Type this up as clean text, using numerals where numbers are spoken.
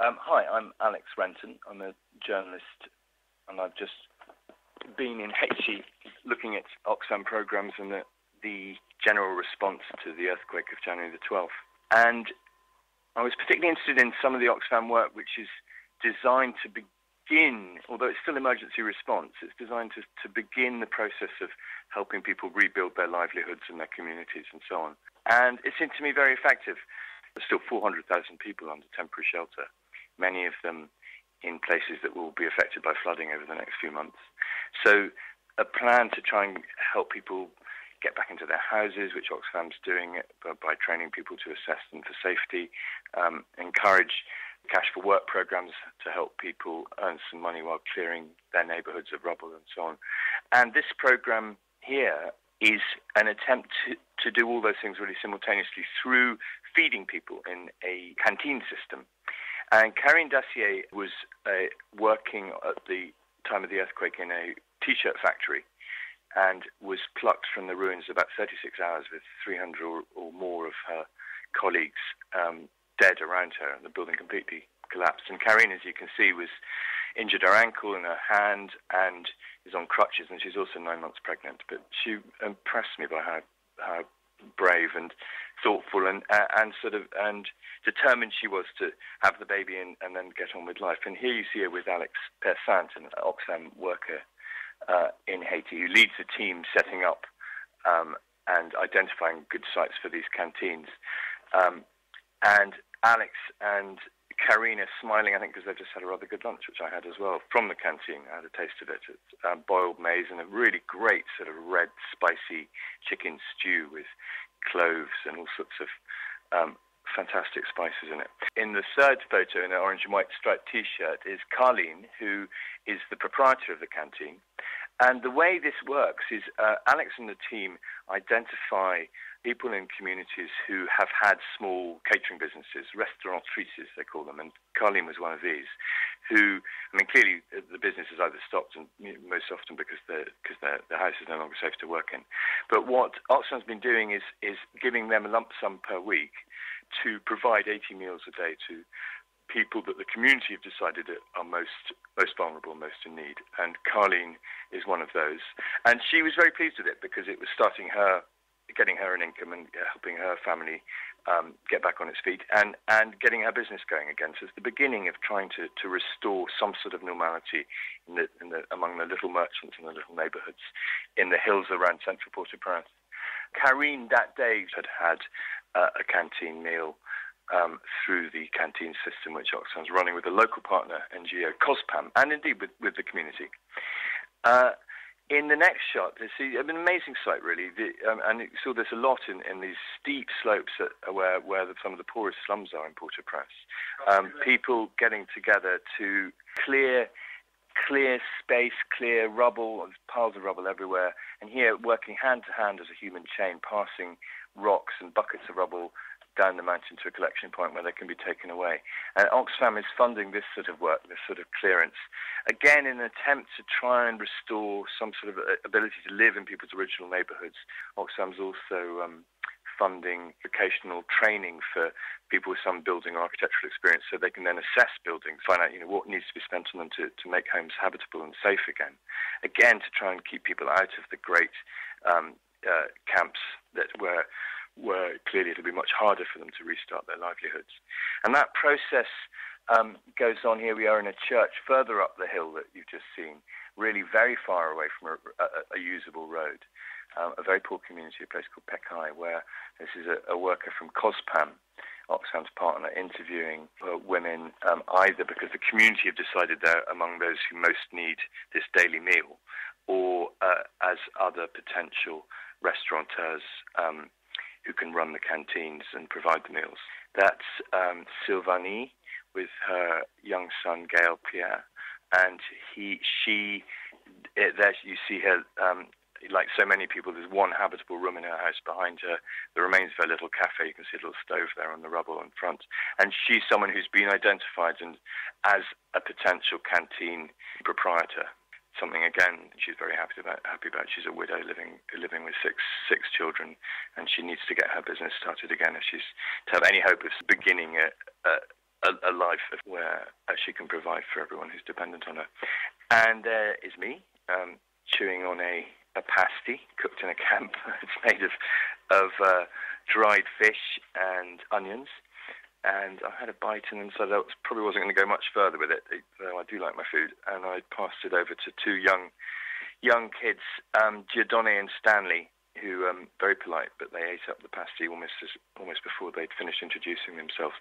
Hi, I'm Alex Renton. I'm a journalist, and I've just been in Haiti looking at Oxfam programs and the general response to the earthquake of January the 12th. And I was particularly interested in some of the Oxfam work which is designed to begin, although it's still emergency response, it's designed to begin the process of helping people rebuild their livelihoods and their communities and so on. And it seemed to me very effective. There's still 400,000 people under temporary shelter, many of them in places that will be affected by flooding over the next few months. So a plan to try and help people get back into their houses, which Oxfam's doing by training people to assess them for safety, encourage cash for work programs to help people earn some money while clearing their neighborhoods of rubble and so on. And this program here is an attempt to do all those things really simultaneously through feeding people in a canteen system. And Karine Dacier was working at the time of the earthquake in a T-shirt factory and was plucked from the ruins about 36 hours with 300 or more of her colleagues dead around her, and the building completely collapsed. And Karine, as you can see, was injured her ankle and her hand and is on crutches, and she's also 9 months pregnant. But she impressed me by how brave and thoughtful and determined she was to have the baby and then get on with life. And here you see her with Alex Persant, an Oxfam worker in Haiti, who leads the team setting up and identifying good sites for these canteens. And Alex and Karine are smiling, I think, because they've just had a rather good lunch, which I had as well, from the canteen. I had a taste of it. It's boiled maize and a really great sort of red, spicy chicken stew with cloves and all sorts of fantastic spices in it. In the third photo, in an orange and white striped T-shirt, is Carleen, who is the proprietor of the canteen. And the way this works is Alex and the team identify people in communities who have had small catering businesses, restauratrices they call them, and Carleen was one of these, who, I mean, clearly the business has either stopped, and most often because their house is no longer safe to work in. But what Oxfam's been doing is giving them a lump sum per week to provide 80 meals a day to people that the community have decided are most vulnerable, most in need. And Carleen is one of those. And she was very pleased with it because it was getting her an income and helping her family get back on its feet and getting her business going again. So it's the beginning of trying to restore some sort of normality among the little merchants and the little neighborhoods in the hills around central Port-au-Prince. Karine that day had a canteen meal through the canteen system which Oxfam's running with a local partner, NGO COSPAM, and indeed with the community. In the next shot, there's an amazing sight, really, and you saw this a lot in these steep slopes where some of the poorest slums are in Port-au-Prince. People getting together to clear space, clear rubble, piles of rubble everywhere, and here working hand to hand as a human chain, passing rocks and buckets of rubble down the mountain to a collection point where they can be taken away. And Oxfam is funding this sort of work, this sort of clearance, again in an attempt to try and restore some sort of ability to live in people's original neighbourhoods. Oxfam's also funding vocational training for people with some building or architectural experience so they can then assess buildings, find out what needs to be spent on them to make homes habitable and safe again to try and keep people out of the great camps that where clearly it'll be much harder for them to restart their livelihoods. And that process goes on. Here we are in a church further up the hill that you've just seen, really very far away from a usable road. A very poor community, a place called Pekai, where this is a worker from COSPAM, Oxfam's partner, interviewing women, either because the community have decided they're among those who most need this daily meal, or as other potential restaurateurs who can run the canteens and provide the meals. That's Sylvanie with her young son, Gael Pierre, and there you see her, like so many people, there's one habitable room in her house behind her, the remains of her little cafe. You can see a little stove there on the rubble in front. And she's someone who's been identified as a potential canteen proprietor. Something, again, she's very happy about. She's a widow living with six children, and she needs to get her business started again if she's to have any hope of beginning a life where she can provide for everyone who's dependent on her. And there is me chewing on a pasty cooked in a camp. It's made of dried fish and onions. And I had a bite and decided I probably wasn't going to go much further with it, though I do like my food. And I passed it over to two young kids, Giordone and Stanley, who very polite, but they ate up the pasty almost before they'd finished introducing themselves.